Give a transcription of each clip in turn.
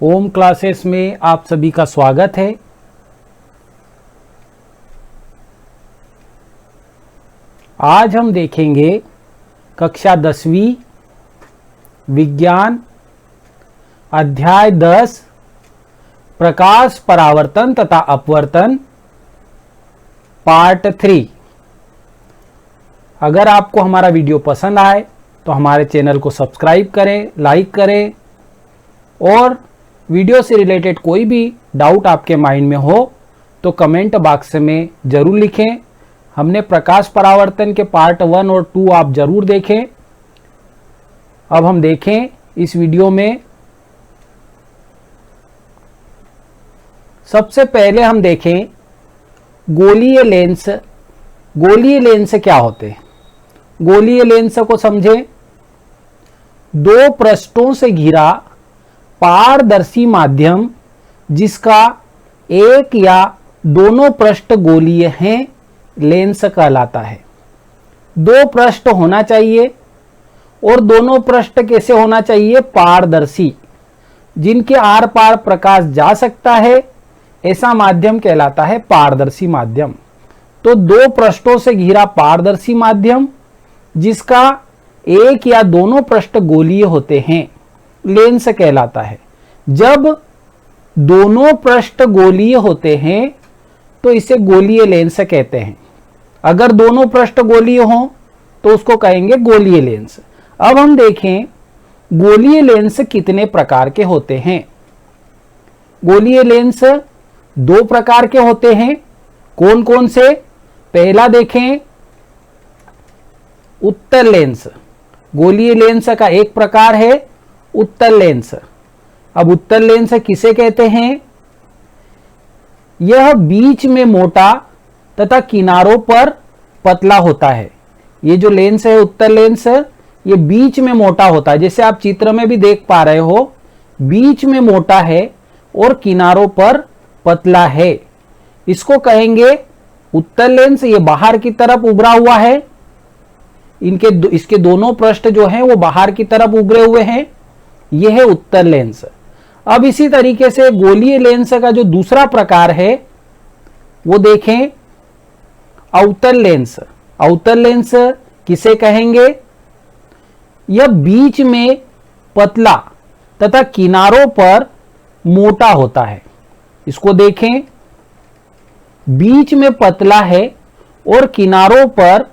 ओम classes में आप सभी का स्वागत है। आज हम देखेंगे कक्षा 10वीं विज्ञान अध्याय 10 प्रकाश परावर्तन तथा अपवर्तन पार्ट 3। अगर आपको हमारा वीडियो पसंद आए तो हमारे चैनल को सब्सक्राइब करें, लाइक करें और वीडियो से रिलेटेड कोई भी डाउट आपके माइंड में हो तो कमेंट बॉक्स में ज़रूर लिखें। हमने प्रकाश परावर्तन के पार्ट 1 और 2 आप ज़रूर देखें। अब हम देखें इस वीडियो में सबसे पहले हम देखें गोलीय लेंस। गोलीय लेंस क्या होते हैं? गोलीय लेंस को समझें। दो पृष्ठों से घिरा पारदर्शी माध्यम जिसका एक या दोनों पृष्ठ गोलीय हैं लेंस कहलाता है। दो पृष्ठ होना चाहिए और दोनों पृष्ठ कैसे होना चाहिए? पारदर्शी, जिनके आर पार प्रकाश जा सकता है, ऐसा माध्यम कहलाता है पारदर्शी माध्यम। तो दो पृष्ठों से घिरा पारदर्शी माध्यम जिसका एक या दोनों पृष्ठ गोलीय होते हैं लेंस कहलाता है। जब दोनों पृष्ठ गोलीय होते हैं तो इसे गोलीय लेंस कहते हैं। अगर दोनों पृष्ठ गोलीय हों तो उसको कहेंगे गोलीय लेंस। अब हम देखें गोलीय लेंस कितने प्रकार के होते हैं। गोलीय लेंस दो प्रकार के होते हैं। कौन कौन से? पहला देखें उत्तल लेंस। गोलीय लेंस का एक प्रकार है उत्तल लेंस। अब उत्तल लेंस किसे कहते हैं? यह बीच में मोटा तथा किनारों पर पतला होता है। ये जो लेंस है उत्तल लेंस, ये बीच में मोटा होता है। जैसे आप चित्र में भी देख पा रहे हो, बीच में मोटा है और किनारों पर पतला है। इसको कहेंगे उत्तल लेंस। ये बाहर की तरफ उभरा हुआ है। इसके दोनों पृष्ठ जो हैं वो बाहर की तरफ उभरे हुए हैं। यह है उत्तल लेंस। अब इसी तरीके से गोलीय लेंस का जो दूसरा प्रकार है वो देखें अवतल लेंस। अवतल लेंस किसे कहेंगे? यह बीच में पतला तथा किनारों पर मोटा होता है। इसको देखें, बीच में पतला है और किनारों पर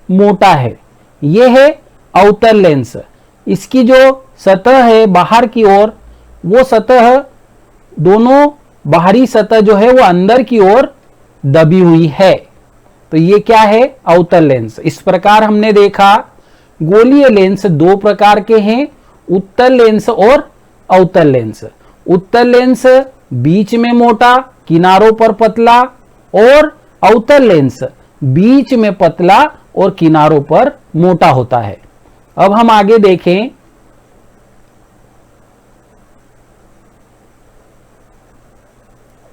मोटा है। यह है अवतल लेंस। इसकी जो सतह है बाहर की ओर, वो सतह दोनों बाहरी सतह जो है वो अंदर की ओर दबी हुई है। तो ये क्या है? अवतल लेंस। इस प्रकार हमने देखा गोलीय लेंस दो प्रकार के हैं, उत्तल लेंस और अवतल लेंस। उत्तल लेंस बीच में मोटा, किनारों पर पतला, और अवतल लेंस बीच में पतला और किनारों पर मोटा होता है। अब हम आगे देखें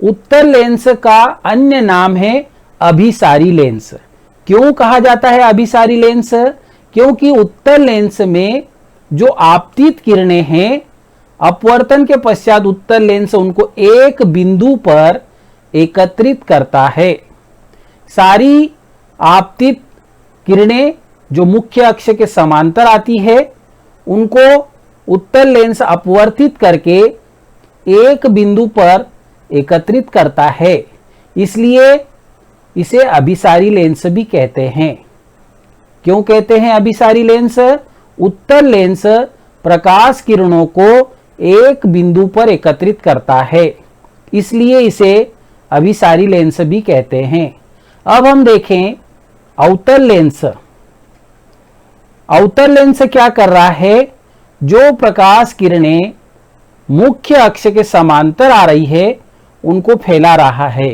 उत्तल लेंस का अन्य नाम है अभिसारी लेंस। क्यों कहा जाता है अभिसारी लेंस? क्योंकि उत्तल लेंस में जो आपतित किरणें हैं, अपवर्तन के पश्चात उत्तल लेंस उनको एक बिंदु पर एकत्रित करता है। सारी आपतित किरणें जो मुख्य अक्ष के समांतर आती है उनको उत्तल लेंस अपवर्तित करके एक बिंदु पर एकत्रित करता है। इसलिए इसे अभिसारी लेंस भी कहते हैं। क्यों कहते हैं अभिसारी लेंस? उत्तल लेंस प्रकाश किरणों को एक बिंदु पर एकत्रित करता है, इसलिए इसे अभिसारी लेंस भी कहते हैं। अब हम देखें अवतल लेंस। अवतल लेंस क्या कर रहा है? जो प्रकाश किरणें मुख्य अक्ष के समांतर आ रही है उनको फैला रहा है।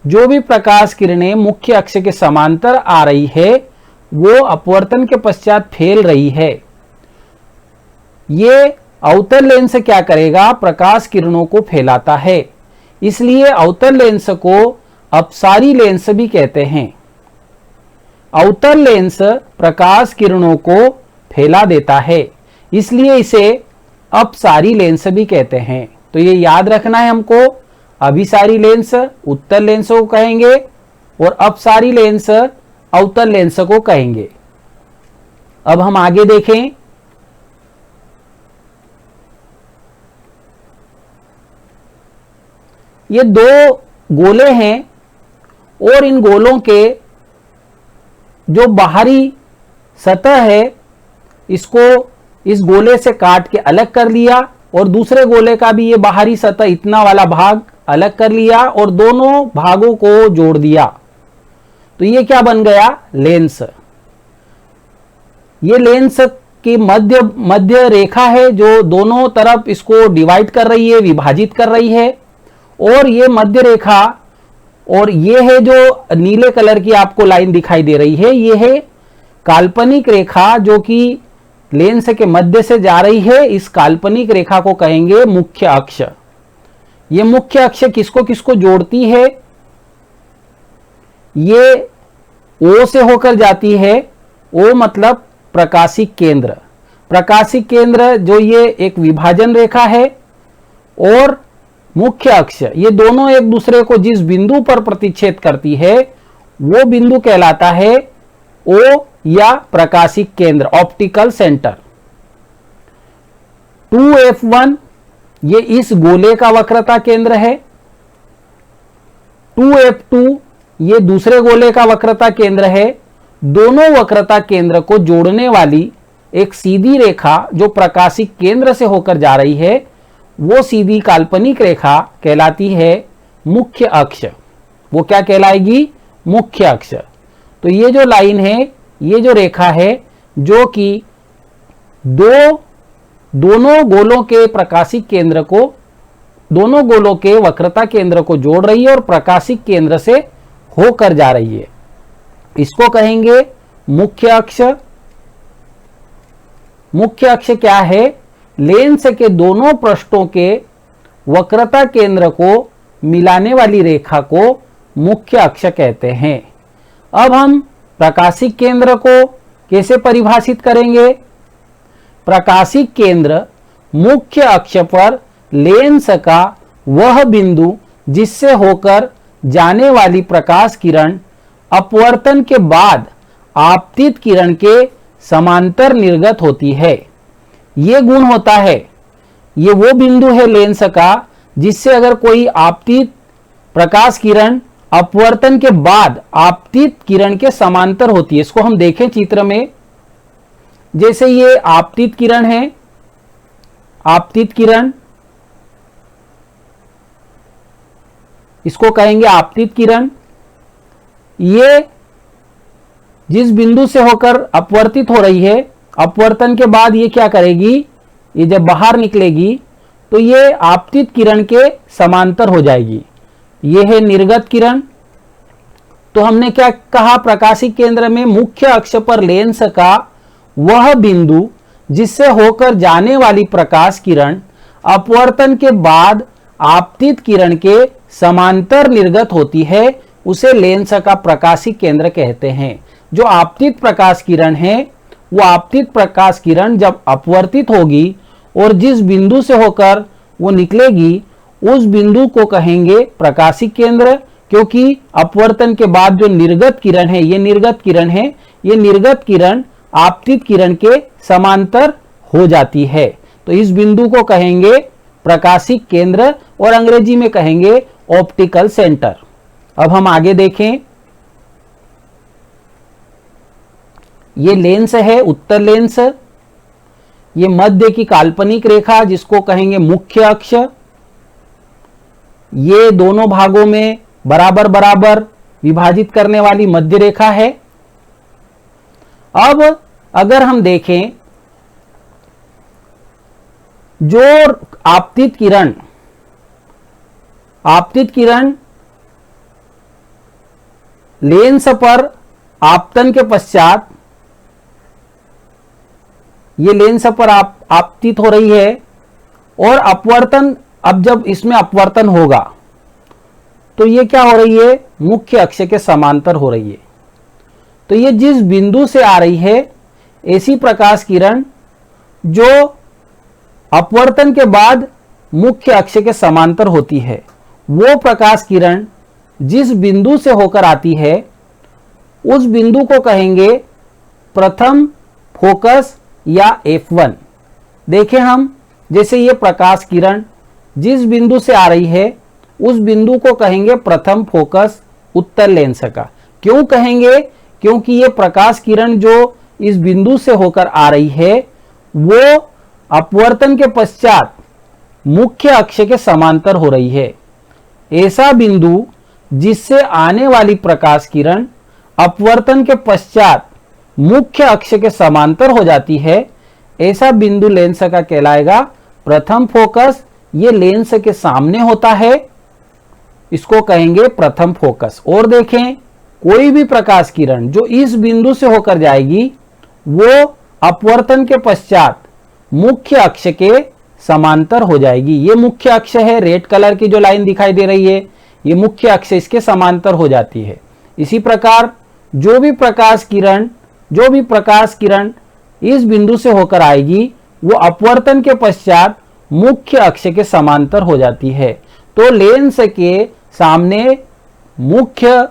जो भी प्रकाश किरणें मुख्य अक्ष के समांतर आ रही है वो अपवर्तन के पश्चात फैल रही है। ये अवतल लेंस क्या करेगा? प्रकाश किरणों को फैलाता है। इसलिए अवतल लेंस को अपसारी लेंस भी कहते हैं। अवतल लेंस प्रकाश किरणों को फैला देता है, इसलिए इसे अपसारी लेंस भी कहते हैं। तो ये याद रखना है हमको, अभिसारी लेंस उत्तल लेंस को कहेंगे और अपसारी लेंस अवतल लेंस को कहेंगे। अब हम आगे देखें, ये दो गोले हैं और इन गोलों के जो बाहरी सतह है इसको इस गोले से काट के अलग कर लिया और दूसरे गोले का भी ये बाहरी सतह इतना वाला भाग अलग कर लिया और दोनों भागों को जोड़ दिया। तो ये क्या बन गया? लेंस। ये लेंस की मध्य रेखा है जो दोनों तरफ इसको डिवाइड कर रही है, विभाजित कर रही है। और ये मध्य रेखा और ये है जो नीले कलर की आपको लाइन दिखाई दे रही है, ये है काल्पनिक रेखा जो कि लेंस के मध्य से जा रही है। इस काल्पनिक रेखा को कहेंगे मुख्य अक्ष। ये मुख्य अक्ष किसको किसको जोड़ती है? ये O से होकर जाती है। O मतलब प्रकाशिक केंद्र। प्रकाशिक केंद्र जो ये एक विभाजन रेखा है और मुख्य अक्ष, ये दोनों एक दूसरे को जिस बिंदु पर प्रतिच्छेद करती है वो बिंदु कहलाता है O या प्रकाशिक केंद्र, ऑप्टिकल सेंटर। 2F1 ये इस गोले का वक्रता केंद्र है। 2F2 ये दूसरे गोले का वक्रता केंद्र है। दोनों वक्रता केंद्र को जोड़ने वाली एक सीधी रेखा जो प्रकाशिक केंद्र से होकर जा रही है वो सीधी काल्पनिक रेखा कहलाती है मुख्य अक्ष। वो क्या कहलाएगी? मुख्य अक्ष। तो ये जो लाइन है, ये जो रेखा है जो कि दोनों गोलों के प्रकाशिक केंद्र को, दोनों गोलों के वक्रता केंद्र को जोड़ रही है और प्रकाशिक केंद्र से होकर जा रही है, इसको कहेंगे मुख्य अक्ष। मुख्य अक्ष क्या है? लेंस के दोनों पृष्ठों के वक्रता केंद्र को मिलाने वाली रेखा को मुख्य अक्ष कहते हैं। अब हम प्रकाशिक केंद्र को कैसे परिभाषित करेंगे? प्रकाशिक केंद्र मुख्य अक्ष पर लेंस का वह बिंदु जिससे होकर जाने वाली प्रकाश किरण अपवर्तन के बाद आपतित किरण के समांतर निर्गत होती है। यह गुण होता है, ये वो बिंदु है लेंस का जिससे अगर कोई आपतित प्रकाश किरण अपवर्तन के बाद आपतित किरण के समांतर होती है। इसको हम देखें चित्र में, जैसे ये आपतित किरण है, आपतित किरण, इसको कहेंगे आपतित किरण। ये जिस बिंदु से होकर अपवर्तित हो रही है, अपवर्तन के बाद ये क्या करेगी? ये जब बाहर निकलेगी तो ये आपतित किरण के समांतर हो जाएगी। ये है निर्गत किरण। तो हमने क्या कहा? प्रकाशिक केंद्र में मुख्य अक्ष पर लेंस का वह बिंदु जिससे होकर जाने वाली प्रकाश किरण अपवर्तन के बाद आपतित किरण के समांतर निर्गत होती है, उसे लेंस का प्रकाशिक केंद्र कहते हैं। जो आपतित प्रकाश किरण है, वो आपतित प्रकाश किरण जब अपवर्तित होगी और जिस बिंदु से होकर वो निकलेगी उस बिंदु को कहेंगे प्रकाशिक केंद्र, क्योंकि अपवर्तन के बाद जो निर्गत किरण है, ये निर्गत किरण है, ये निर्गत किरण आपतित किरण के समांतर हो जाती है। तो इस बिंदु को कहेंगे प्रकाशिक केंद्र और अंग्रेजी में कहेंगे ऑप्टिकल सेंटर। अब हम आगे देखें, ये लेंस है उत्तल लेंस। ये मध्य की काल्पनिक रेखा जिसको कहेंगे मुख्य अक्ष, ये दोनों भागों में बराबर बराबर विभाजित करने वाली मध्य रेखा है। अब अगर हम देखें, जो आपतित किरण लेंस पर आपतन के पश्चात, ये लेंस पर आपतित हो रही है और अपवर्तन, अब जब इसमें अपवर्तन होगा तो ये क्या हो रही है? मुख्य अक्ष के समांतर हो रही है। तो ये जिस बिंदु से आ रही है, ऐसी प्रकाश किरण जो अपवर्तन के बाद मुख्य अक्ष के समांतर होती है। वो प्रकाश किरण जिस बिंदु से होकर आती है उस बिंदु को कहेंगे प्रथम फोकस या F1। देखें हम, जैसे ये प्रकाश किरण जिस बिंदु से आ रही है उस बिंदु को कहेंगे प्रथम फोकस उत्तल लेंस का। क्यों कहेंगे? क्योंकि ये प्रकाश किरण जो इस बिंदु से होकर आ रही है वो अपवर्तन के पश्चात मुख्य अक्ष के समांतर हो रही है। ऐसा बिंदु जिससे आने वाली प्रकाश किरण अपवर्तन के पश्चात मुख्य अक्ष के समांतर हो जाती है, ऐसा बिंदु लेंस का कहलाएगा प्रथम फोकस। ये लेंस के सामने होता है, इसको कहेंगे प्रथम फोकस। और देखें, कोई भी प्रकाश किरण जो इस बिंदु से होकर जाएगी वो अपवर्तन के पश्चात मुख्य अक्ष के समांतर हो जाएगी। ये मुख्य अक्ष है, रेड कलर की जो लाइन दिखाई दे रही है ये मुख्य अक्ष इसके समांतर हो जाती है। इसी प्रकार जो भी प्रकाश किरण इस बिंदु से होकर आएगी वो अपवर्तन के पश्चात मुख्य अक्ष के समांतर हो जाती है। तो लेंस के सामने मुख्य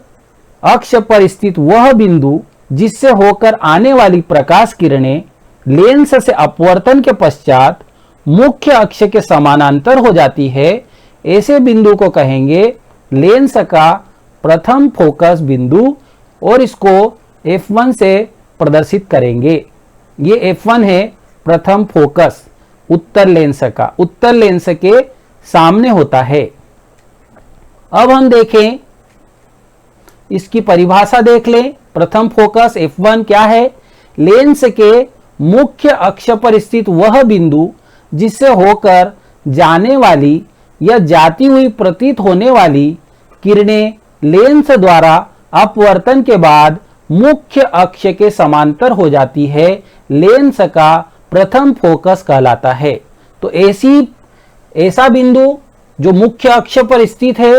अक्ष पर स्थित वह बिंदु जिससे होकर आने वाली प्रकाश किरणें लेंस से अपवर्तन के पश्चात मुख्य अक्ष के समानांतर हो जाती है, ऐसे बिंदु को कहेंगे लेंस का प्रथम फोकस बिंदु। और इसको F1 से प्रदर्शित करेंगे। ये F1 है प्रथम फोकस उत्तल लेंस का, उत्तल लेंस के सामने होता है। अब हम देखें, इसकी परिभाषा देख लें। प्रथम फोकस F1 क्या है? लेंस के मुख्य अक्ष पर स्थित वह बिंदु जिससे होकर जाने वाली या जाती हुई प्रतीत होने वाली किरणें लेंस द्वारा अपवर्तन के बाद मुख्य अक्ष के समांतर हो जाती है, लेंस का प्रथम फोकस कहलाता है। तो ऐसा बिंदु जो मुख्य अक्ष पर स्थित है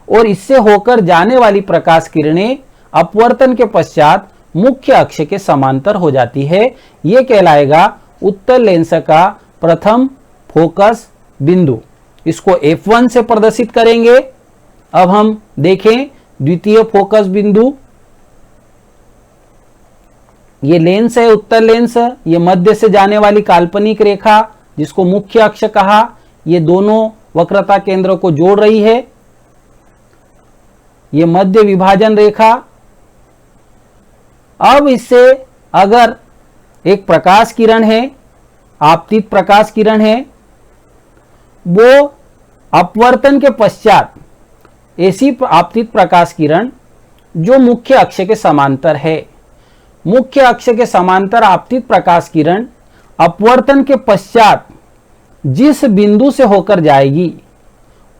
और इससे होकर जाने वाली प्रकाश किरणें अपवर्तन के पश्चात मुख्य अक्ष के समांतर हो जाती है, यह कहलाएगा उत्तल लेंस का प्रथम फोकस बिंदु। इसको F1 से प्रदर्शित करेंगे। अब हम देखें द्वितीय फोकस बिंदु। ये लेंस है उत्तल लेंस, ये मध्य से जाने वाली काल्पनिक रेखा जिसको मुख्य अक्ष कहा, ये दोनों वक्रता केंद्र को जोड़ रही है। ये मध्य विभाजन रेखा। अब इससे अगर एक प्रकाश किरण है, आपतित प्रकाश किरण है, वो अपवर्तन के पश्चात ऐसी आपतित प्रकाश किरण जो मुख्य अक्ष के समांतर है, मुख्य अक्ष के समांतर आपतित प्रकाश किरण अपवर्तन के पश्चात जिस बिंदु से होकर जाएगी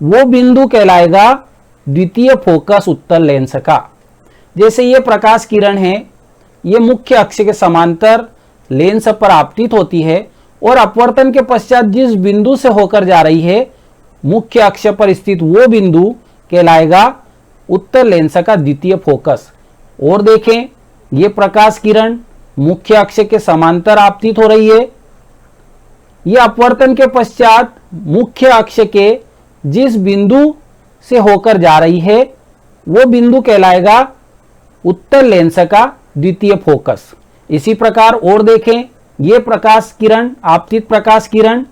वो बिंदु कहलाएगा द्वितीय फोकस उत्तल लेंस का। जैसे ये प्रकाश किरण है, ये मुख्य अक्ष के समांतर लेंस पर आपतित होती है और अपवर्तन के पश्चात जिस बिंदु से होकर जा रही है मुख्य अक्ष पर स्थित वो बिंदु कहलाएगा उत्तल लेंस का द्वितीय फोकस। और देखें, ये प्रकाश किरण मुख्य अक्ष के समांतर आपतित हो रही है। यह अपवर्तन के पश्चात मुख्य अक्ष के जिस बिंदु से होकर जा रही है वो बिंदु कहलाएगा उत्तल लेंस का द्वितीय फोकस। इसी प्रकार और देखें, ये प्रकाश किरण आपतित प्रकाश किरण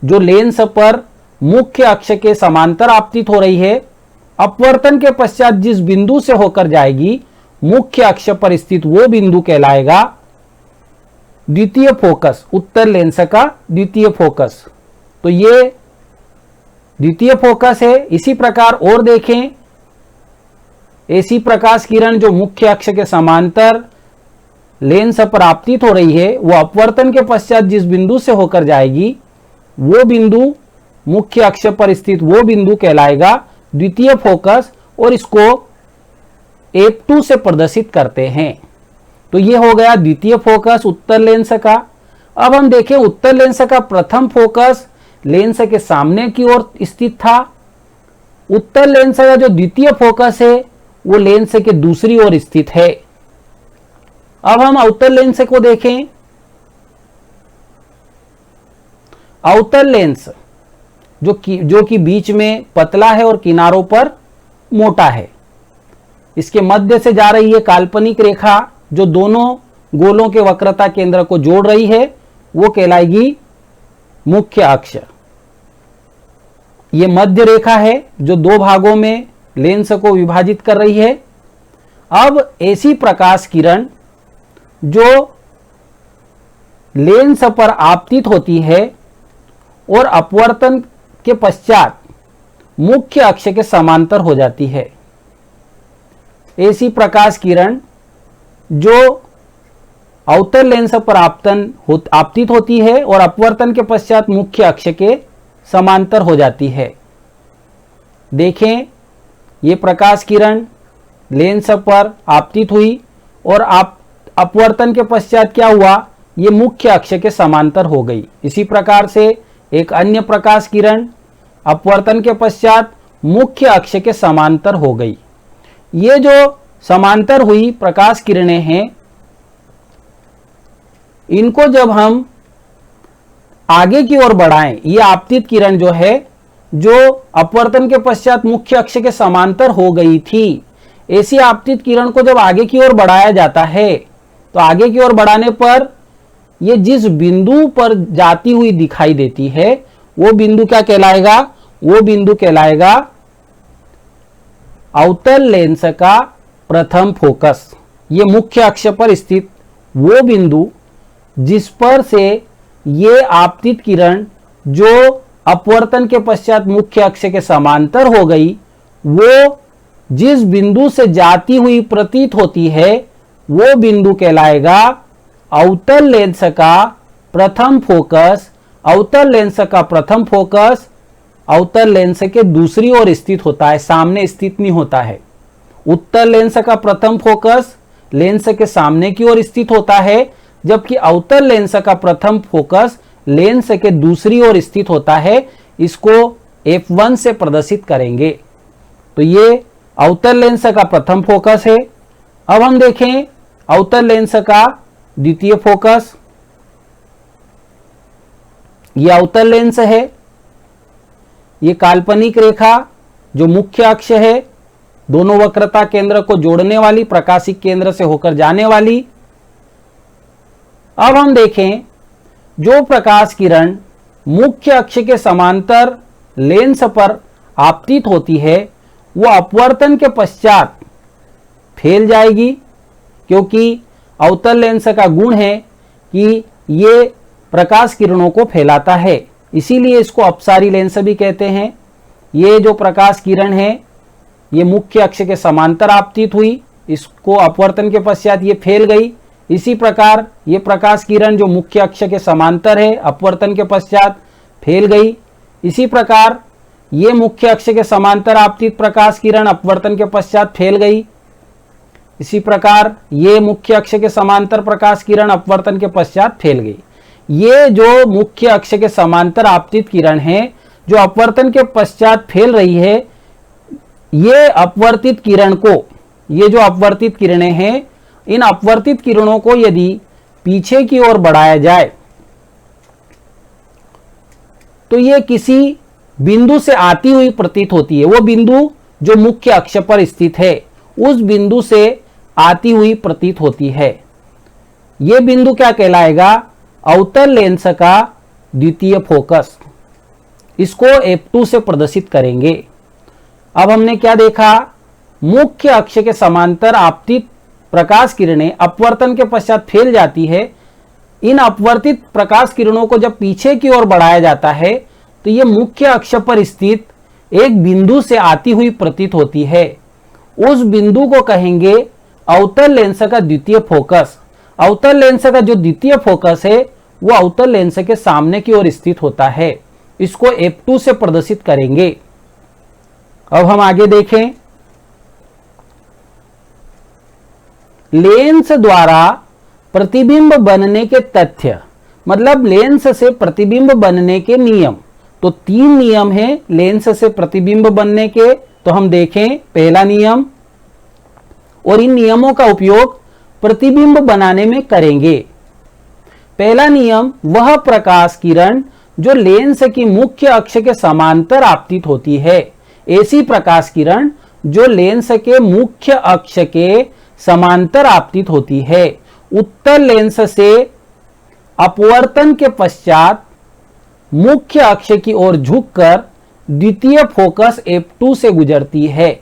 जो लेंस पर मुख्य अक्ष के समांतर आपतित हो रही है, अपवर्तन के पश्चात जिस बिंदु से होकर जाएगी मुख्य अक्ष पर स्थित वो बिंदु कहलाएगा द्वितीय फोकस उत्तल लेंस का द्वितीय फोकस। तो ये द्वितीय फोकस है। इसी प्रकार और देखें, ऐसी प्रकाश किरण जो मुख्य अक्ष के समांतर लेंस पर आपतित हो रही है वो अपवर्तन के पश्चात जिस बिंदु से होकर जाएगी वो बिंदु मुख्य अक्ष पर स्थित वो बिंदु कहलाएगा द्वितीय फोकस। और इसको F2 से प्रदर्शित करते हैं। तो ये हो गया द्वितीय फोकस उत्तल लेंस का। अब हम देखें उत्तल लेंस का प्रथम फोकस लेंस के सामने की ओर स्थित था। उत्तल लेंस का जो द्वितीय फोकस है वो लेंस के दूसरी ओर स्थित है। अब हम उत्तल लेंस को देखें। अवतल लेंस जो कि बीच में पतला है और किनारों पर मोटा है, इसके मध्य से जा रही है काल्पनिक रेखा जो दोनों गोलों के वक्रता केंद्र को जोड़ रही है, वो कहलाएगी मुख्य अक्ष। ये मध्य रेखा है जो दो भागों में लेंस को विभाजित कर रही है। अब ऐसी प्रकाश किरण जो लेंस पर आपतित होती है और अपवर्तन के पश्चात मुख्य अक्ष के समांतर हो जाती है, ऐसी प्रकाश किरण जो अवतल लेंस पर आपतित होती है और अपवर्तन के पश्चात मुख्य अक्ष के समांतर हो जाती है। देखें, ये प्रकाश किरण लेंस पर आपतित हुई और अपवर्तन के पश्चात क्या हुआ, ये मुख्य अक्ष के समांतर हो गई। इसी प्रकार से एक अन्य प्रकाश किरण अपवर्तन के पश्चात मुख्य अक्ष के समांतर हो गई। ये जो समांतर हुई प्रकाश किरणें हैं, इनको जब हम आगे की ओर बढ़ाएं, ये आपतित किरण जो है, जो अपवर्तन के पश्चात मुख्य अक्ष के समांतर हो गई थी, ऐसी आपतित किरण को जब आगे की ओर बढ़ाया जाता है, तो आगे की ओर बढ़ाने पर ये जिस बिंदु पर जाती हुई दिखाई देती है, वो बिंदु क्या कहलाएगा, वो बिंदु कहलाएगा अवतल लेंस का प्रथम फोकस। ये मुख्य अक्ष पर स्थित वो बिंदु जिस पर से ये आपतित किरण जो अपवर्तन के पश्चात मुख्य अक्ष के समांतर हो गई, वो जिस बिंदु से जाती हुई प्रतीत होती है, वो बिंदु कहलाएगा अवतल लेंस का प्रथम फोकस। अवतल लेंस का प्रथम फोकस अवतल लेंस के दूसरी ओर स्थित होता है, सामने स्थित नहीं होता है। उत्तल लेंस का प्रथम फोकस लेंस के सामने की ओर स्थित होता है, जबकि अवतल लेंस का प्रथम फोकस लेंस के दूसरी ओर स्थित होता है। इसको F1 से प्रदर्शित करेंगे। तो ये अवतल लेंस का प्रथम फोकस है। अब हम देखें अवतल लेंस का द्वितीय फोकस। यह अवतल लेंस है। ये काल्पनिक रेखा जो मुख्य अक्ष है, दोनों वक्रता केंद्र को जोड़ने वाली, प्रकाशिक केंद्र से होकर जाने वाली। अब हम देखें जो प्रकाश किरण मुख्य अक्ष के समांतर लेंस पर आपतित होती है, वो अपवर्तन के पश्चात फैल जाएगी, क्योंकि अवतल लेंस का गुण है कि ये प्रकाश किरणों को फैलाता है, इसीलिए इसको अपसारी लेंस भी कहते हैं। ये जो प्रकाश किरण है, ये मुख्य अक्ष के समांतर आपतित हुई, इसको अपवर्तन के पश्चात ये फैल गई। इसी प्रकार ये प्रकाश किरण जो मुख्य अक्ष के समांतर है, अपवर्तन के पश्चात फैल गई। इसी प्रकार ये मुख्य अक्ष के समांतर आपतित प्रकाश किरण अपवर्तन के पश्चात फैल गई। इसी प्रकार ये मुख्य अक्ष के समांतर प्रकाश किरण अपवर्तन के पश्चात फैल गई। ये जो मुख्य अक्ष के समांतर आपतित किरण है, जो अपवर्तन के पश्चात फैल रही है, ये अपवर्तित किरण को, ये जो अपवर्तित किरणें हैं, इन अपवर्तित किरणों को यदि पीछे की ओर बढ़ाया जाए तो ये किसी बिंदु से आती हुई प्रतीत होती है। वो बिंदु जो मुख्य अक्ष पर स्थित है, उस बिंदु से आती हुई प्रतीत होती है। यह बिंदु क्या कहलाएगा, अवतल लेंस का द्वितीय फोकस। इसको F2 से प्रदर्शित करेंगे। अब हमने क्या देखा, मुख्य अक्ष के समांतर आपतित प्रकाश किरणें अपवर्तन के पश्चात फैल जाती है। इन अपवर्तित प्रकाश किरणों को जब पीछे की ओर बढ़ाया जाता है, तो यह मुख्य अक्ष पर स्थित एक बिंदु से आती हुई प्रतीत होती है। उस बिंदु को कहेंगे अवतल लेंस का द्वितीय फोकस। अवतल लेंस का जो द्वितीय फोकस है, वो अवतल लेंस के सामने की ओर स्थित होता है। इसको F2 से प्रदर्शित करेंगे। अब हम आगे देखें, लेंस द्वारा प्रतिबिंब बनने के तथ्य, मतलब लेंस से प्रतिबिंब बनने के नियम। तो 3 नियम हैं लेंस से प्रतिबिंब बनने के। तो हम देखें पहला नियम, और इन नियमों का उपयोग प्रतिबिंब बनाने में करेंगे। पहला नियम, वह प्रकाश किरण जो लेंस की मुख्य अक्ष के समांतर आपतित होती है। ऐसी प्रकाश किरण जो लेंस के मुख्य अक्ष के समांतर आपतित होती है, उत्तल लेंस से अपवर्तन के पश्चात मुख्य अक्ष की ओर झुककर द्वितीय फोकस F2 से गुजरती है।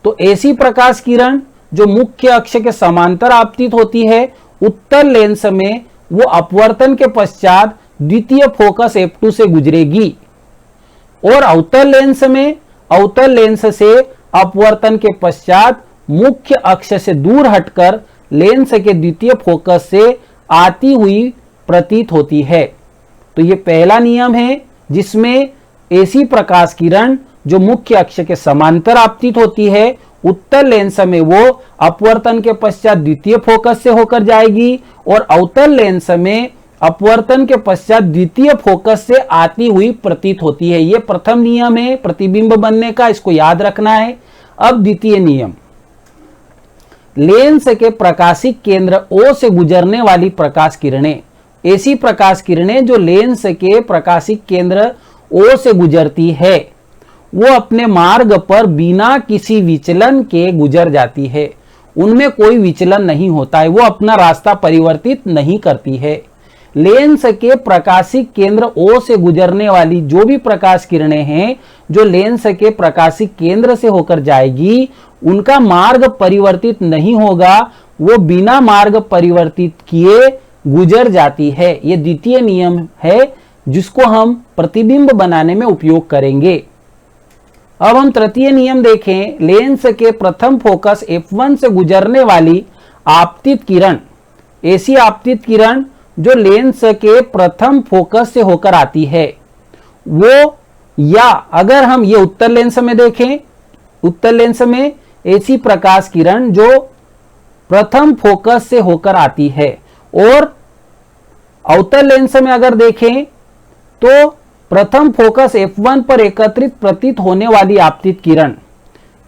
तो ऐसी प्रकाश किरण जो मुख्य अक्ष के समांतर आपतित होती है, उत्तल लेंस में वो अपवर्तन के पश्चात द्वितीय फोकस F2 से गुजरेगी। और अवतल लेंस से अपवर्तन के पश्चात मुख्य अक्ष से दूर हटकर लेंस के द्वितीय फोकस से आती हुई प्रतीत होती है। तो ये पहला नियम है जिसमें ऐसी प्रकाश किरण जो मुख्य अक्ष के समांतर आपतित होती है, उत्तल लेंस में वो अपवर्तन के पश्चात द्वितीय फोकस से होकर जाएगी और अवतल लेंस में अपवर्तन के पश्चात द्वितीय फोकस से आती हुई प्रतीत होती है। यह प्रथम नियम है प्रतिबिंब बनने का, इसको याद रखना है। अब द्वितीय नियम, लेंस के प्रकाशिक केंद्र O से गुजरने वाली प्रकाश किरणें। ऐसी प्रकाश किरणें जो लेंस के प्रकाशिक केंद्र O से गुजरती है, वो अपने मार्ग पर बिना किसी विचलन के गुजर जाती है। उनमें कोई विचलन नहीं होता है, वो अपना रास्ता परिवर्तित नहीं करती है। लेंस के प्रकाशिक केंद्र O से गुजरने वाली जो भी प्रकाश किरणें हैं जो लेंस के प्रकाशिक केंद्र से होकर जाएगी, उनका मार्ग परिवर्तित नहीं होगा, वो बिना मार्ग परिवर्तित किए गुजर जाती है। ये द्वितीय नियम है जिसको हम प्रतिबिंब बनाने में उपयोग करेंगे। अब हम तृतीय नियम देखें। लेंस के प्रथम फोकस F1 से गुजरने वाली आपतित किरण, ऐसी आपतित किरण जो लेंस के प्रथम फोकस से होकर आती है वो, या अगर हम ये उत्तल लेंस में देखें, उत्तल लेंस में ऐसी प्रकाश किरण जो प्रथम फोकस से होकर आती है, और अवतल लेंस में अगर देखें तो प्रथम फोकस F1 पर एकत्रित प्रतीत होने वाली आपतित किरण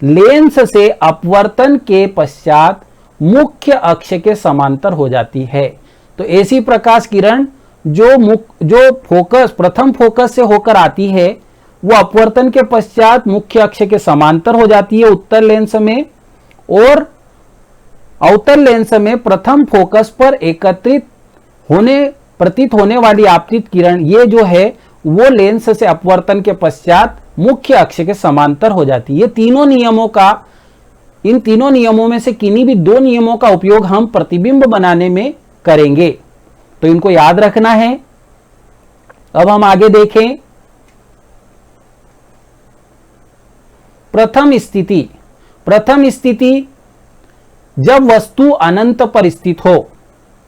लेंस से अपवर्तन के पश्चात मुख्य अक्ष के समांतर हो जाती है। तो ऐसी प्रकाश किरण जो प्रथम फोकस से होकर आती है, वो अपवर्तन के पश्चात मुख्य अक्ष के समांतर हो जाती है उत्तल लेंस में, और अवतल लेंस में प्रथम फोकस पर एकत्रित प्रतीत होने वाली आपतित किरण ये जो है वो लेंस से अपवर्तन के पश्चात मुख्य अक्ष के समांतर हो जाती है। ये तीनों नियमों का, इन तीनों नियमों में से किन्हीं भी दो नियमों का उपयोग हम प्रतिबिंब बनाने में करेंगे, तो इनको याद रखना है। अब हम आगे देखें। प्रथम स्थिति जब वस्तु अनंत पर स्थित हो,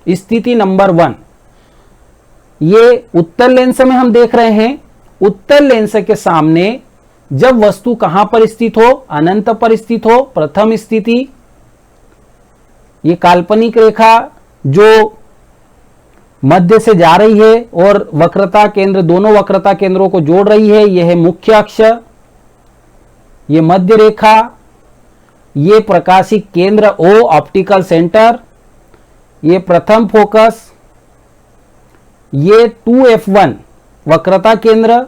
स्थिति नंबर 1, ये उत्तल लेंस में हम देख रहे हैं। उत्तल लेंस के सामने जब वस्तु कहां पर स्थित हो, अनंत पर स्थित हो, प्रथम स्थिति, ये काल्पनिक रेखा जो मध्य से जा रही है और वक्रता केंद्र, दोनों वक्रता केंद्रों को जोड़ रही है, यह है मुख्य अक्ष, ये मध्य रेखा, ये प्रकाशिक केंद्र O ऑप्टिकल सेंटर, ये प्रथम फोकस, ये 2F1 वक्रता केंद्र,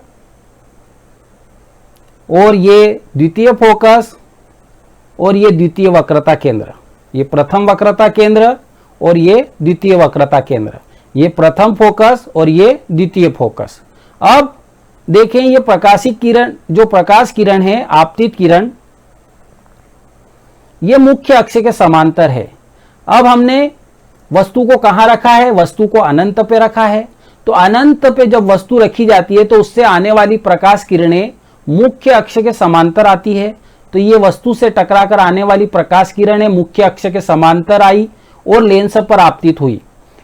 और ये द्वितीय फोकस, और ये द्वितीय वक्रता केंद्र। ये प्रथम वक्रता केंद्र और ये द्वितीय वक्रता केंद्र, ये प्रथम फोकस और ये द्वितीय फोकस। अब देखें ये प्रकाशिक किरण, जो प्रकाश किरण है, आपतित किरण, ये मुख्य अक्ष के समांतर है। अब हमने वस्तु को कहां रखा है, वस्तु को अनंत पे रखा है। तो अनंत पे जब वस्तु रखी जाती है तो उससे आने वाली प्रकाश किरणें मुख्य अक्ष के समांतर आती है। तो ये वस्तु से टकराकर आने वाली प्रकाश किरणें मुख्य अक्ष के समांतर आई और लेंस पर आपतित हुई।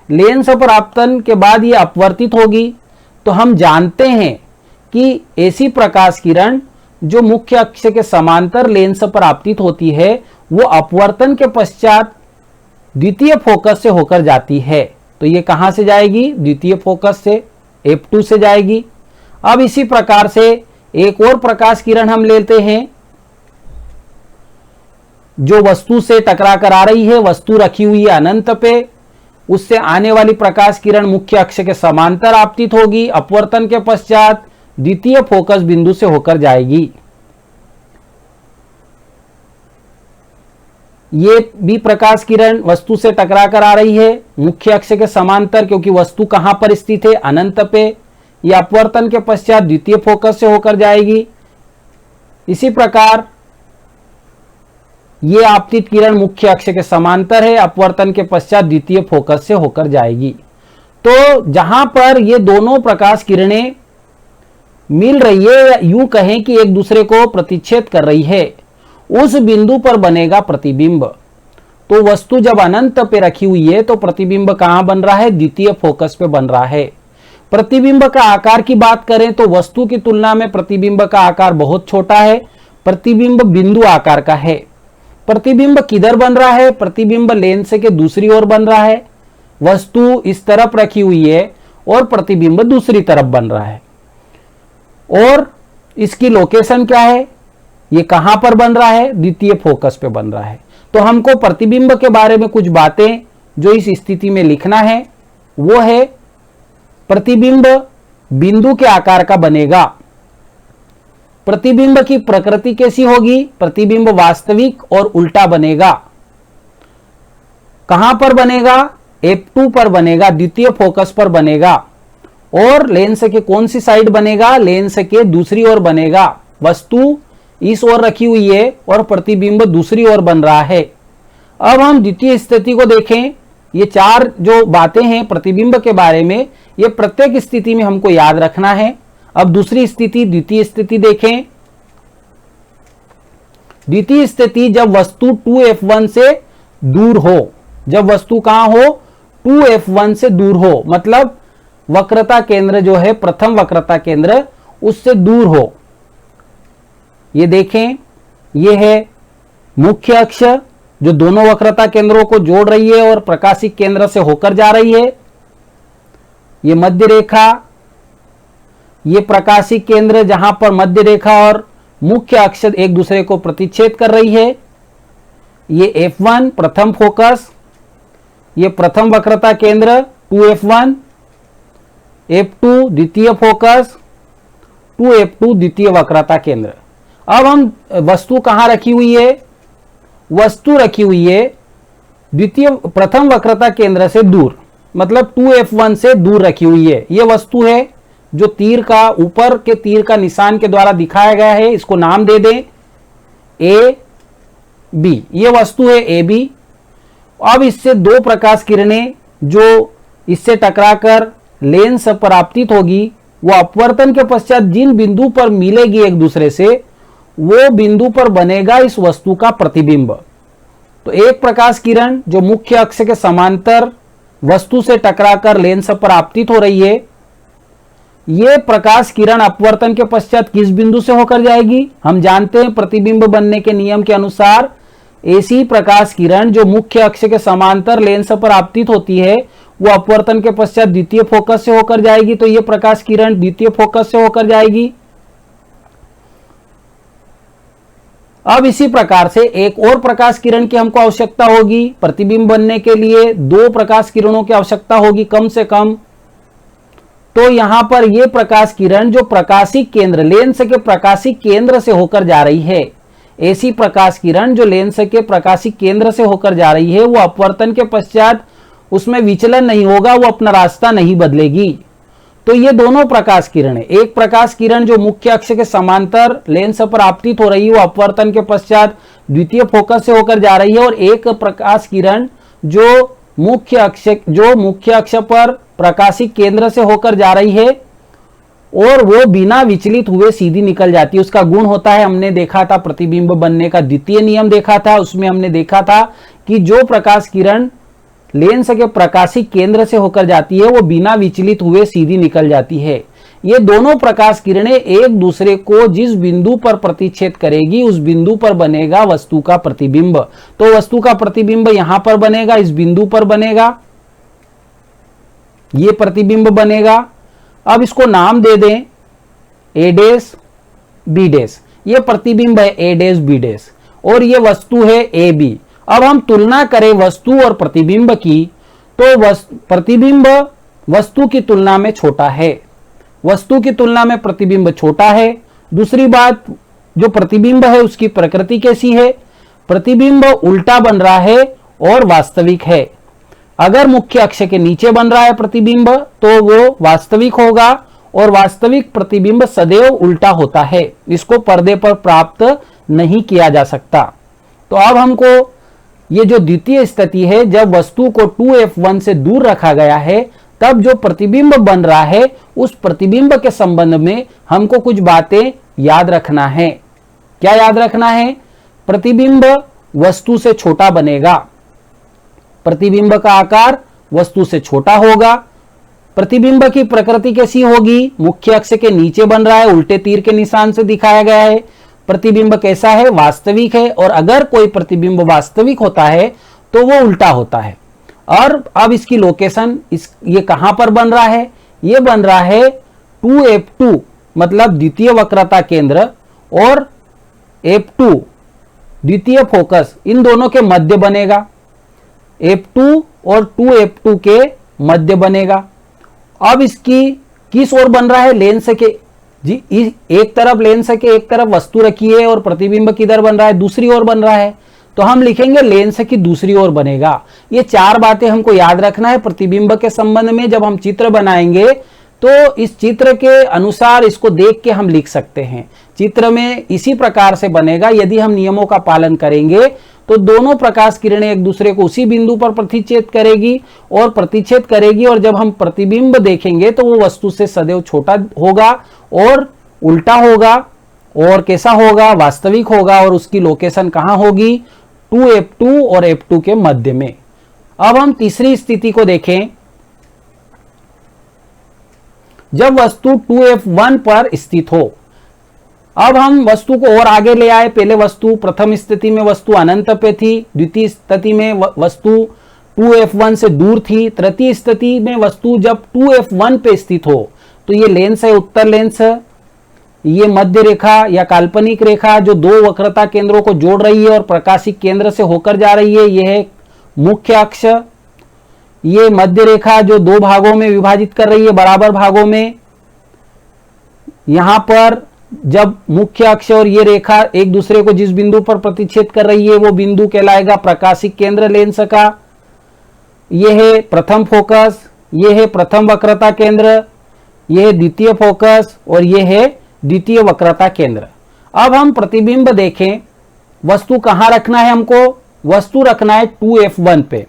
लेंस पर आपतन के बाद ये अपवर्तित होगी। तो हम जानते हैं कि ऐसी प्रकाश किरण जो मुख्य अक्ष के समांतर लेंस पर आपतित होती है, वो अपवर्तन के पश्चात द्वितीय फोकस से होकर जाती है। तो ये कहां से जाएगी, द्वितीय फोकस से, F2 से जाएगी। अब इसी प्रकार से एक और प्रकाश किरण हम लेते हैं जो वस्तु से टकरा कर आ रही है, वस्तु रखी हुई है अनंत पे, उससे आने वाली प्रकाश किरण मुख्य अक्ष के समांतर आपतित होगी, अपवर्तन के पश्चात द्वितीय फोकस बिंदु से होकर जाएगी। ये भी प्रकाश किरण वस्तु से टकरा कर आ रही है मुख्य अक्ष के समांतर, क्योंकि वस्तु कहां पर स्थित है, अनंत पे। ये अपवर्तन के पश्चात द्वितीय फोकस से होकर जाएगी। इसी प्रकार ये आपतित किरण मुख्य अक्ष के समांतर है, अपवर्तन के पश्चात द्वितीय फोकस से होकर जाएगी। तो जहां पर ये दोनों प्रकाश किरणें मिल रही है, या यूं कहें कि एक दूसरे को प्रतिच्छेद कर रही है, उस बिंदु पर बनेगा प्रतिबिंब। तो वस्तु जब अनंत पे रखी हुई है तो प्रतिबिंब कहां बन रहा है, द्वितीय फोकस पे बन रहा है। प्रतिबिंब का आकार की बात करें तो वस्तु की तुलना में प्रतिबिंब का आकार बहुत छोटा है, प्रतिबिंब बिंदु आकार का है। प्रतिबिंब किधर बन रहा है, प्रतिबिंब लेंस के दूसरी ओर बन रहा है। वस्तु इस तरफ रखी हुई है और प्रतिबिंब दूसरी तरफ बन रहा है। और इसकी लोकेशन क्या है, ये कहां पर बन रहा है, द्वितीय फोकस पे बन रहा है। तो हमको प्रतिबिंब के बारे में कुछ बातें जो इस स्थिति में लिखना है वो है, प्रतिबिंब बिंदु के आकार का बनेगा। प्रतिबिंब की प्रकृति कैसी होगी, प्रतिबिंब वास्तविक और उल्टा बनेगा। कहां पर बनेगा, F2 पर बनेगा, द्वितीय फोकस पर बनेगा। और लेंस के कौन सी साइड बनेगा, लेंस के दूसरी ओर बनेगा। वस्तु इस ओर रखी हुई है और प्रतिबिंब दूसरी ओर बन रहा है। अब हम द्वितीय स्थिति को देखें। ये चार जो बातें हैं प्रतिबिंब के बारे में, ये प्रत्येक स्थिति में हमको याद रखना है। अब दूसरी स्थिति, द्वितीय स्थिति देखें। द्वितीय स्थिति जब वस्तु 2f1 से दूर हो, जब वस्तु कहां हो, 2f1 से दूर हो, मतलब वक्रता केंद्र जो है, प्रथम वक्रता केंद्र उससे दूर हो। ये देखें, ये है मुख्य अक्ष जो दोनों वक्रता केंद्रों को जोड़ रही है और प्रकाशिक केंद्र से होकर जा रही है। ये मध्य रेखा, ये प्रकाशिक केंद्र जहां पर मध्य रेखा और मुख्य अक्ष एक दूसरे को प्रतिच्छेद कर रही है। ये F1 प्रथम फोकस, ये प्रथम वक्रता केंद्र 2f1, F2 द्वितीय फोकस, 2f2 द्वितीय वक्रता केंद्र। अब हम वस्तु कहां रखी हुई है, वस्तु रखी हुई है द्वितीय प्रथम वक्रता केंद्र से दूर, मतलब 2f1 से दूर रखी हुई है। यह वस्तु है जो तीर का, ऊपर के तीर का निशान के द्वारा दिखाया गया है। इसको नाम दे दें ए बी। यह वस्तु है ए बी। अब इससे दो प्रकाश किरणें जो इससे टकराकर लेंस पर आपतित होगी, वो अपवर्तन के पश्चात जिन बिंदु पर मिलेगी एक दूसरे से, वो बिंदु पर बनेगा इस वस्तु का प्रतिबिंब। तो एक प्रकाश किरण जो मुख्य अक्ष के समांतर वस्तु से टकराकर लेंस पर आपतित हो रही है, यह प्रकाश किरण अपवर्तन के पश्चात किस बिंदु से होकर जाएगी, हम जानते हैं प्रतिबिंब बनने के नियम के अनुसार ऐसी प्रकाश किरण जो मुख्य अक्ष के समांतर लेंस पर आपतित होती है, वो अपवर्तन के पश्चात द्वितीय फोकस से होकर जाएगी। तो यह प्रकाश किरण द्वितीय फोकस से होकर जाएगी। अब इसी प्रकार से एक और प्रकाश किरण की हमको आवश्यकता होगी। प्रतिबिंब बनने के लिए दो प्रकाश किरणों की आवश्यकता होगी कम से कम। तो यहां पर यह प्रकाश किरण जो प्रकाशिक केंद्र, लेंस के प्रकाशिक केंद्र से होकर जा रही है, ऐसी प्रकाश किरण जो लेंस के प्रकाशिक केंद्र से होकर जा रही है, वो अपवर्तन के पश्चात उसमें विचलन नहीं होगा, वो अपना रास्ता नहीं बदलेगी। तो ये दोनों प्रकाश किरण है। एक प्रकाश किरण जो मुख्य अक्ष के समांतर लेंस पर आपतित हो रही है, वो अपवर्तन के पश्चात द्वितीय फोकस से होकर जा रही है। और एक प्रकाश किरण जो मुख्य अक्ष पर प्रकाशिक केंद्र से होकर जा रही है और वो बिना विचलित हुए सीधी निकल जाती है। उसका गुण होता है, हमने देखा था प्रतिबिंब बनने का द्वितीय नियम देखा था, उसमें हमने देखा था कि जो प्रकाश किरण लेंस के प्रकाशिक केंद्र से होकर जाती है, वो बिना विचलित हुए सीधी निकल जाती है। ये दोनों प्रकाश किरणें एक दूसरे को जिस बिंदु पर प्रतिच्छेद करेगी, उस बिंदु पर बनेगा वस्तु का प्रतिबिंब। तो वस्तु का प्रतिबिंब यहां पर बनेगा, इस बिंदु पर बनेगा, ये प्रतिबिंब बनेगा। अब इसको नाम दे दें ए डैश बी डैश। ये प्रतिबिंब है ए डैश बी डैश और ये वस्तु है ए बी। अब हम तुलना करें वस्तु और प्रतिबिंब की, तो प्रतिबिंब वस्तु की तुलना में छोटा है, वस्तु की तुलना में प्रतिबिंब छोटा है। दूसरी बात, जो प्रतिबिंब है उसकी प्रकृति कैसी है, प्रतिबिंब उल्टा बन रहा है और वास्तविक है। अगर मुख्य अक्ष के नीचे बन रहा है प्रतिबिंब तो वो वास्तविक होगा, और वास्तविक प्रतिबिंब सदैव उल्टा होता है, इसको पर्दे पर प्राप्त नहीं किया जा सकता। तो अब हमको ये जो द्वितीय स्थिति है, जब वस्तु को 2f1 से दूर रखा गया है, तब जो प्रतिबिंब बन रहा है उस प्रतिबिंब के संबंध में हमको कुछ बातें याद रखना है। क्या याद रखना है? प्रतिबिंब वस्तु से छोटा बनेगा, प्रतिबिंब का आकार वस्तु से छोटा होगा। प्रतिबिंब की प्रकृति कैसी होगी? मुख्य अक्ष के नीचे बन रहा है, उल्टे तीर के निशान से दिखाया गया है। प्रतिबिंब कैसा है? वास्तविक है, और अगर कोई प्रतिबिंब वास्तविक होता है तो वो उल्टा होता है। और अब इसकी लोकेशन ये कहां पर बन रहा है? ये बन रहा है 2f2 मतलब द्वितीय वक्रता केंद्र और f2 द्वितीय फोकस, इन दोनों के मध्य बनेगा। f2 और 2f2 के मध्य बनेगा। अब इसकी किस ओर बन रहा है? लेंस के जी, एक तरफ लेंस के एक तरफ वस्तु रखी है और प्रतिबिंब किधर बन रहा है? दूसरी ओर बन रहा है, तो हम लिखेंगे लेंस की दूसरी ओर बनेगा। ये चार बातें हमको याद रखना है प्रतिबिंब के संबंध में। जब हम चित्र बनाएंगे तो इस चित्र के अनुसार इसको देख के हम लिख सकते हैं। चित्र में इसी प्रकार से बनेगा। यदि हम नियमों का पालन करेंगे तो दोनों प्रकाश किरणें एक दूसरे को उसी बिंदु पर प्रतिच्छेद करेगी और प्रतिच्छेद करेगी, और जब हम प्रतिबिंब देखेंगे तो वो वस्तु से सदैव छोटा होगा और उल्टा होगा, और कैसा होगा? वास्तविक होगा। और उसकी लोकेशन कहां होगी? 2f2 और f2 के मध्य में। अब हम तीसरी स्थिति को देखें। जब वस्तु 2f1 पर स्थित हो, अब हम वस्तु को और आगे ले आए। पहले वस्तु, प्रथम स्थिति में वस्तु अनंत पे थी, द्वितीय स्थिति में वस्तु 2f1 से दूर थी, तृतीय स्थिति में वस्तु जब 2f1 पे स्थित हो तो ये लेंस है, उत्तर लेंस, ये मध्य रेखा या काल्पनिक रेखा जो दो वक्रता केंद्रों को जोड़ रही है और प्रकाशिक केंद्र से होकर जा रही है, यह है मुख्य अक्ष। ये मध्य रेखा जो दो भागों में विभाजित कर रही है, बराबर भागों में। यहां पर जब मुख्य अक्ष और ये रेखा एक दूसरे को जिस बिंदु पर प्रतिच्छेद कर रही है वो बिंदु कहलाएगा प्रकाशिक केंद्र लेंस का। यह है प्रथम फोकस, यह है प्रथम वक्रता केंद्र, यह है द्वितीय फोकस और यह है द्वितीय वक्रता केंद्र। अब हम प्रतिबिंब देखें। वस्तु कहां रखना है हमको? वस्तु रखना है 2f1 पे,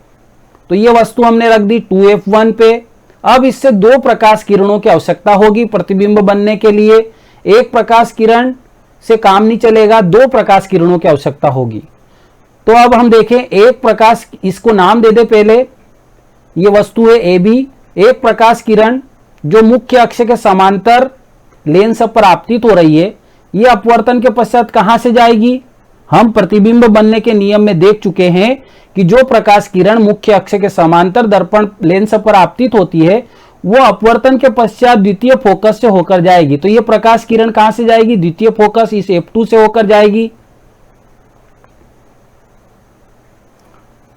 तो ये वस्तु हमने रख दी 2f1 पे। अब इससे दो प्रकाश किरणों की आवश्यकता होगी प्रतिबिंब बनने के लिए। एक प्रकाश किरण से काम नहीं चलेगा, दो प्रकाश किरणों की आवश्यकता होगी। तो अब हम देखें, एक प्रकाश, इसको नाम दे दे पहले, ये वस्तु है AB। एक प्रकाश किरण जो मुख्य अक्ष के समांतर लेंस पर आपतित हो रही है, ये अपवर्तन के पश्चात कहां से जाएगी? हम प्रतिबिंब बनने के नियम में देख चुके हैं कि जो प्रकाश किरण मुख्य अक्ष के समांतर दर्पण लेंस पर आपतित होती है वो अपवर्तन के पश्चात द्वितीय फोकस से होकर जाएगी। तो ये प्रकाश किरण कहां से जाएगी? द्वितीय फोकस इस f2 से होकर जाएगी।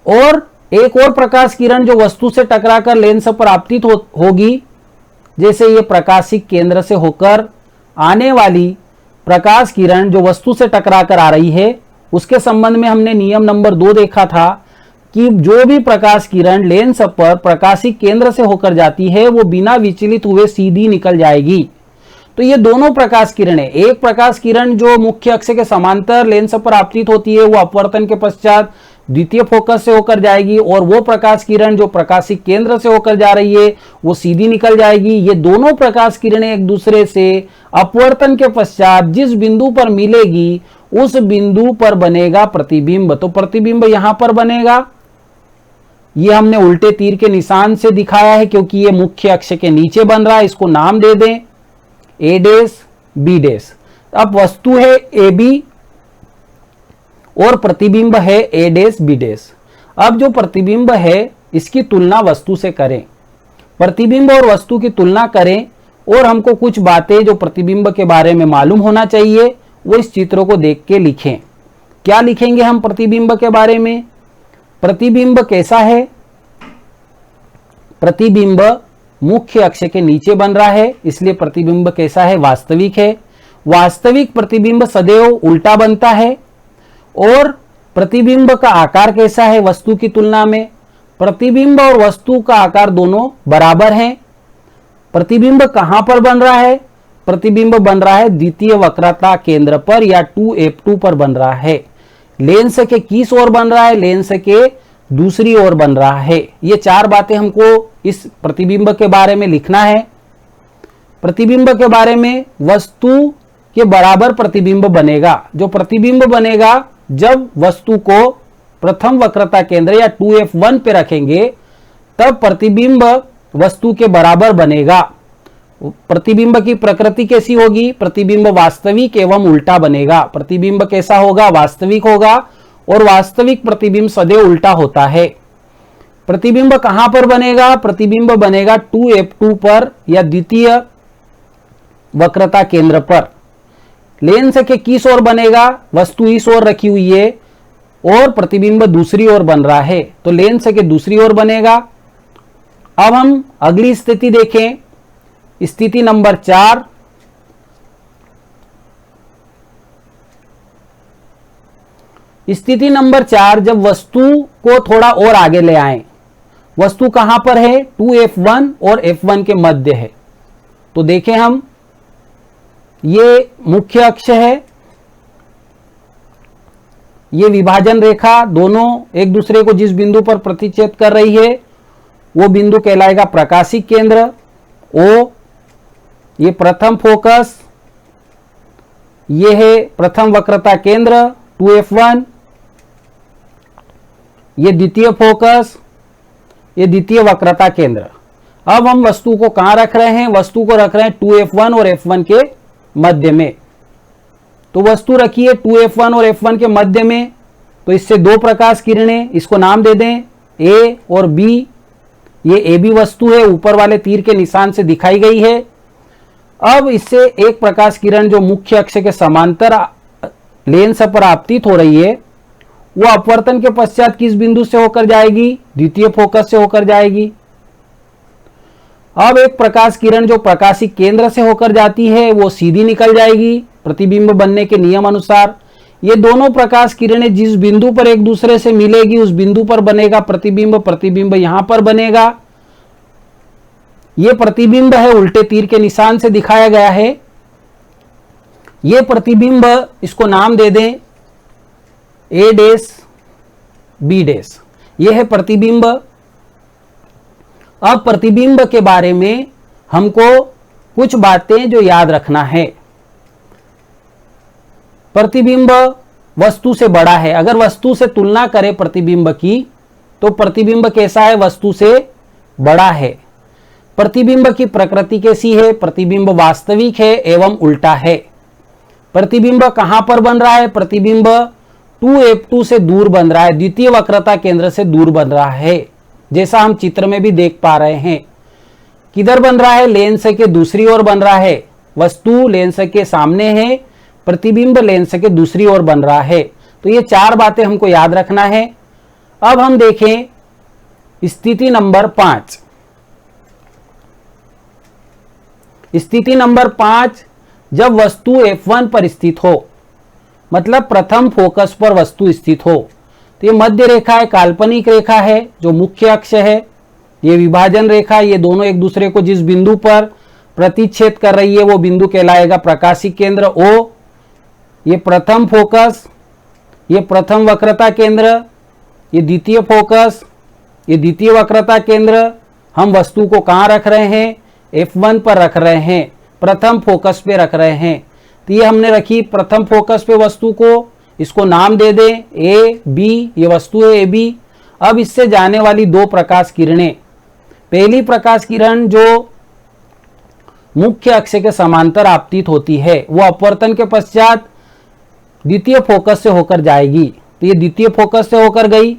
और एक और प्रकाश किरण जो वस्तु से टकराकर लेंस पर आपतित होगी, जैसे ये प्रकाशिक केंद्र से होकर आने वाली प्रकाश किरण जो वस्तु से टकराकर आ रही है, उसके संबंध में हमने नियम नंबर 2 देखा था कि जो भी प्रकाश किरण लेंस पर प्रकाशिक केंद्र से होकर जाती है वो बिना विचलित हुए सीधी निकल जाएगी। तो ये दोनों प्रकाश किरणें, एक प्रकाश किरण जो मुख्य अक्ष के समांतर लेंस पर आपतित होती है वो अपवर्तन के पश्चात द्वितीय फोकस से होकर जाएगी, और वो प्रकाश किरण जो प्रकाशिक केंद्र से होकर जा रही है वो सीधी निकल जाएगी। ये दोनों प्रकाश किरणें एक दूसरे से अपवर्तन के पश्चात जिस बिंदु पर मिलेगी उस बिंदु पर बनेगा प्रतिबिंब। तो प्रतिबिंब यहां पर बनेगा। ये हमने उल्टे तीर के निशान से दिखाया है क्योंकि ये मुख्य अक्ष के नीचे बन रहा है। इसको नाम दे दें A', B'। अब वस्तु है AB और प्रतिबिंब है A', B'। अब जो प्रतिबिंब है इसकी तुलना वस्तु से करें। प्रतिबिंब और वस्तु की तुलना करें और हमको कुछ बातें जो प्रतिबिंब के बारे में मालूम होना चाहिए वो इस चित्र को देख के लिखें। क्या लिखेंगे हम प्रतिबिंब के बारे में? प्रतिबिंब कैसा है? प्रतिबिंब मुख्य अक्ष के नीचे बन रहा है, इसलिए प्रतिबिंब कैसा है? वास्तविक है। वास्तविक प्रतिबिंब सदैव उल्टा बनता है। और प्रतिबिंब का आकार कैसा है वस्तु की तुलना में? प्रतिबिंब और वस्तु का आकार दोनों बराबर हैं। प्रतिबिंब कहां पर बन रहा है? प्रतिबिंब बन रहा है द्वितीय वक्रता केंद्र पर या 2f2 पर बन रहा है। लेंस के किस ओर बन रहा है? लेंस के दूसरी ओर बन रहा है। ये चार बातें हमको इस प्रतिबिंब के बारे में लिखना है। प्रतिबिंब के बारे में, वस्तु के बराबर प्रतिबिंब बनेगा। जो प्रतिबिंब बनेगा जब वस्तु को प्रथम वक्रता केंद्र या 2f1 पे रखेंगे तब प्रतिबिंब वस्तु के बराबर बनेगा। प्रतिबिंब की प्रकृति कैसी होगी? प्रतिबिंब वास्तविक एवं उल्टा बनेगा। प्रतिबिंब कैसा होगा? वास्तविक होगा। और वास्तविक प्रतिबिंब सदैव उल्टा होता है। प्रतिबिंब कहां पर बनेगा? प्रतिबिंब बनेगा 2f2 पर या द्वितीय वक्रता केंद्र पर। लेंस के किस ओर बनेगा? वस्तु इस ओर रखी हुई है और प्रतिबिंब दूसरी ओर बन रहा है, तो लेंस के दूसरी ओर बनेगा। अब हम अगली स्थिति देखें, स्थिति नंबर 4। स्थिति नंबर 4, जब वस्तु को थोड़ा और आगे ले आए। वस्तु कहां पर है? 2f1 और f1 के मध्य है। तो देखें हम, ये मुख्य अक्ष है, ये विभाजन रेखा दोनों एक दूसरे को जिस बिंदु पर प्रतिच्छेद कर रही है वो बिंदु कहलाएगा प्रकाशिक केंद्र O। ये प्रथम फोकस, ये है प्रथम वक्रता केंद्र 2f1। ये द्वितीय फोकस, ये द्वितीय वक्रता केंद्र। अब हम वस्तु को कहां रख रहे हैं? वस्तु को रख रहे हैं 2f1 और f1 के मध्य में। तो वस्तु रखी है 2f1 और f1 के मध्य में, तो इससे दो प्रकाश किरणें, इसको नाम दे दें A और B। ये AB वस्तु है, ऊपर वाले तीर के निशान से दिखाई गई है। अब इससे एक प्रकाश किरण जो मुख्य अक्ष के समांतर लेंस पर आपतित हो रही है, वो अपवर्तन के पश्चात किस बिंदु से होकर जाएगी? द्वितीय फोकस से होकर जाएगी। अब एक प्रकाश किरण जो प्रकाशिक केंद्र से होकर जाती है वो सीधी निकल जाएगी प्रतिबिंब बनने के नियम अनुसार। ये दोनों प्रकाश किरणें जिस बिंदु पर एक दूसरे से मिलेगी उस बिंदु पर बनेगा प्रतिबिंब। प्रतिबिंब यहां पर बनेगा। ये प्रतिबिंब है, उल्टे तीर के निशान से दिखाया गया है। ये प्रतिबिंब, इसको नाम दे दें A डैश B डैश। यह है प्रतिबिंब। अब प्रतिबिंब के बारे में हमको कुछ बातें जो याद रखना है। प्रतिबिंब वस्तु से बड़ा है। अगर वस्तु से तुलना करें प्रतिबिंब की तो प्रतिबिंब कैसा है? वस्तु से बड़ा है। प्रतिबिंब की प्रकृति कैसी है? प्रतिबिंब वास्तविक है एवं उल्टा है। प्रतिबिंब कहां पर बन रहा है? प्रतिबिंब 2f2 से दूर बन रहा है, द्वितीय वक्रता केंद्र से दूर बन रहा है, जैसा हम चित्र में भी देख पा रहे हैं। किधर बन रहा है? लेंस के दूसरी ओर बन रहा है। वस्तु लेंस के सामने है, प्रतिबिंब लेंस के दूसरी ओर बन रहा है। तो ये चार बातें हमको याद रखना है। अब हम देखें स्थिति नंबर 5। स्थिति नंबर 5, जब वस्तु f1 पर स्थित हो, मतलब प्रथम फोकस पर वस्तु स्थित हो, तो ये मध्य रेखा है, काल्पनिक रेखा है जो मुख्य अक्ष है। ये विभाजन रेखा, ये दोनों एक दूसरे को जिस बिंदु पर प्रतिच्छेद कर रही है वो बिंदु कहलाएगा प्रकाशिक केंद्र O। ये प्रथम फोकस, ये प्रथम वक्रता केंद्र, ये द्वितीय फोकस, ये द्वितीय वक्रता केंद्र। हम वस्तु को कहां रख रहे हैं? f1 पर रख रहे हैं, प्रथम फोकस पे रख रहे हैं। तो ये हमने रखी प्रथम फोकस पे वस्तु को, इसको नाम दे दें A B। ये वस्तु है AB। अब इससे जाने वाली दो प्रकाश किरणें, पहली प्रकाश किरण जो मुख्य अक्ष के समांतर आपतित होती है वो अपवर्तन के पश्चात द्वितीय फोकस से होकर जाएगी। तो ये द्वितीय फोकस से होकर गई।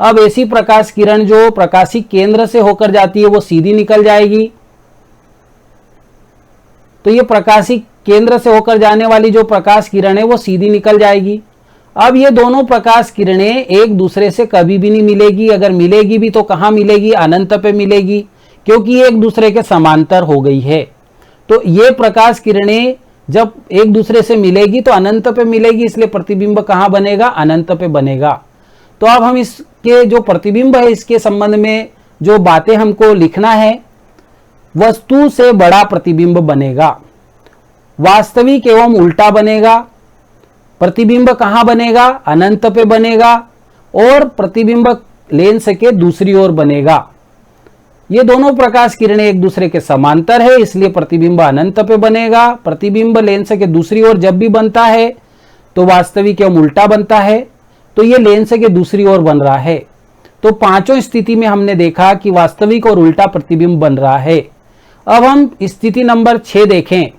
अब ऐसी प्रकाश किरण जो प्रकाशिक केंद्र से होकर जाती है वो सीधी निकल जाएगी। तो ये प्रकाशिक केंद्र से होकर जाने वाली जो प्रकाश किरण है वो सीधी निकल जाएगी। अब ये दोनों प्रकाश किरणें एक दूसरे से कभी भी नहीं मिलेगी, अगर मिलेगी भी तो कहां मिलेगी, अनंत पे मिलेगी, क्योंकि ये एक दूसरे के समांतर हो गई है। तो ये प्रकाश किरणें जब एक दूसरे से मिलेगी तो अनंत पे मिलेगी, इसलिए प्रतिबिंब कहां बनेगा, अनंत पे बनेगा। तो अब हम इसके जो प्रतिबिंब है इसके संबंध में जो बातें हमको लिखना है, वस्तु से बड़ा प्रतिबिंब बनेगा, वास्तविक एवं उल्टा बनेगा, प्रतिबिंब कहां बनेगा, अनंत पे बनेगा, और प्रतिबिंब लेंस के दूसरी ओर बनेगा। ये दोनों प्रकाश किरणें एक दूसरे के समांतर है, इसलिए प्रतिबिंब अनंत पे बनेगा। प्रतिबिंब लेंस के दूसरी ओर जब भी बनता है तो वास्तविक एवं उल्टा बनता है, तो ये लेंस के दूसरी ओर बन रहा है। तो पांचों स्थिति में हमने देखा कि वास्तविक और उल्टा प्रतिबिंब बन रहा है। अब हम स्थिति नंबर 6 देखें।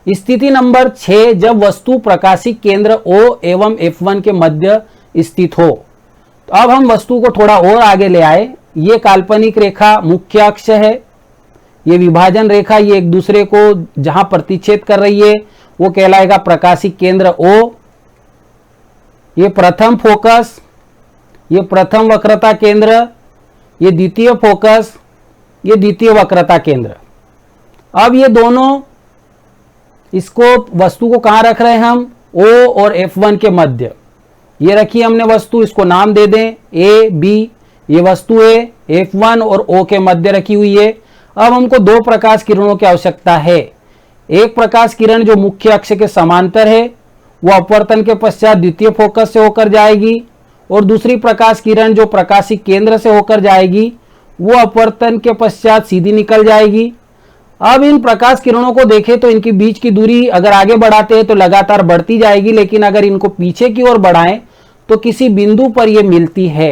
स्थिति नंबर 6, जब वस्तु प्रकाशिक केंद्र O एवं F1 के मध्य स्थित हो। तो अब हम वस्तु को थोड़ा और आगे ले आए। ये काल्पनिक रेखा मुख्य अक्ष है, ये विभाजन रेखा ये एक दूसरे को जहां प्रतिच्छेद कर रही है वो कहलाएगा प्रकाशिक केंद्र O। ये प्रथम फोकस, ये प्रथम वक्रता केंद्र, ये द्वितीय फोकस, ये द्वितीय वक्रता केंद्र। अब ये दोनों, इसको वस्तु को कहां रख रहे हैं हम, O और F1 के मध्य। ये रखी हमने वस्तु, इसको नाम दे दें A B। ये वस्तु है F1 और O के मध्य रखी हुई है। अब हमको दो प्रकाश किरणों की आवश्यकता है। एक प्रकाश किरण जो मुख्य अक्ष के समांतर है वो अपवर्तन के पश्चात द्वितीय फोकस से होकर जाएगी, और दूसरी प्रकाश किरण जो प्रकाशिक केंद्र से होकर जाएगी वो अपवर्तन के पश्चात सीधी निकल जाएगी। अब इन प्रकाश किरणों को देखें तो इनकी बीच की दूरी अगर आगे बढ़ाते हैं तो लगातार बढ़ती जाएगी, लेकिन अगर इनको पीछे की ओर बढ़ाएं तो किसी बिंदु पर यह मिलती है।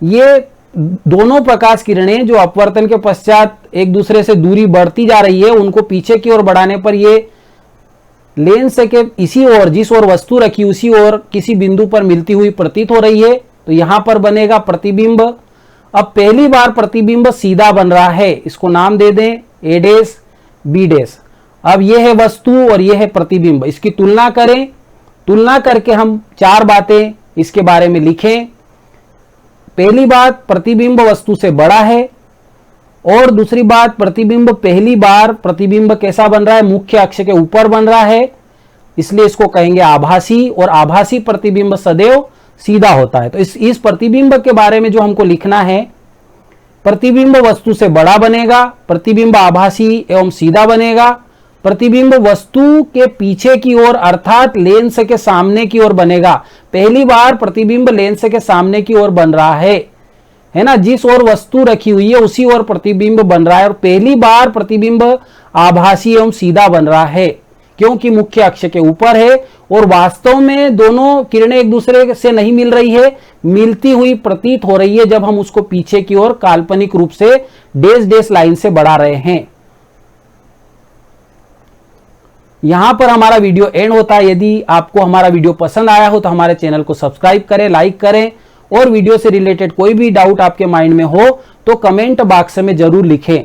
ये दोनों प्रकाश किरणें जो अपवर्तन के पश्चात एक दूसरे से दूरी बढ़ती जा रही है, उनको पीछे की ओर बढ़ाने पर ये लेंस के इसी ओर, जिस ओर वस्तु रखी उसी ओर किसी बिंदु पर मिलती हुई प्रतीत हो रही है। तो यहां पर बनेगा प्रतिबिंब। अब पहली बार प्रतिबिंब सीधा बन रहा है, इसको नाम दे दें A डैश B डैश। अब यह है वस्तु और यह है प्रतिबिंब। इसकी तुलना करें, तुलना करके हम चार बातें इसके बारे में लिखें। पहली बात, प्रतिबिंब वस्तु से बड़ा है, और दूसरी बात, प्रतिबिंब पहली बार प्रतिबिंब कैसा बन रहा है, मुख्य अक्ष के ऊपर बन रहा है, इसलिए इसको कहेंगे आभासी, और आभासी प्रतिबिंब सदैव सीधा होता है। तो इस प्रतिबिंब के बारे में जो हमको लिखना है, प्रतिबिंब वस्तु से बड़ा बनेगा, प्रतिबिंब आभासी एवं सीधा बनेगा, प्रतिबिंब वस्तु के पीछे की ओर अर्थात लेंस के सामने की ओर बनेगा। पहली बार प्रतिबिंब लेंस के सामने की ओर बन रहा है ना, जिस ओर वस्तु रखी हुई है उसी ओर प्रतिबिंब बन रहा है, और पहली बार प्रतिबिंब आभासी एवं सीधा बन रहा है क्योंकि मुख्य अक्ष के ऊपर है। और वास्तव में दोनों किरणें एक दूसरे से नहीं मिल रही है, मिलती हुई प्रतीत हो रही है जब हम उसको पीछे की ओर काल्पनिक रूप से डैश डैश लाइन से बढ़ा रहे हैं। यहां पर हमारा वीडियो एंड होता है। यदि आपको हमारा वीडियो पसंद आया हो तो हमारे चैनल को सब्सक्राइब करें, लाइक करें, और वीडियो से रिलेटेड कोई भी डाउट आपके माइंड में हो तो कमेंट बॉक्स में जरूर लिखें।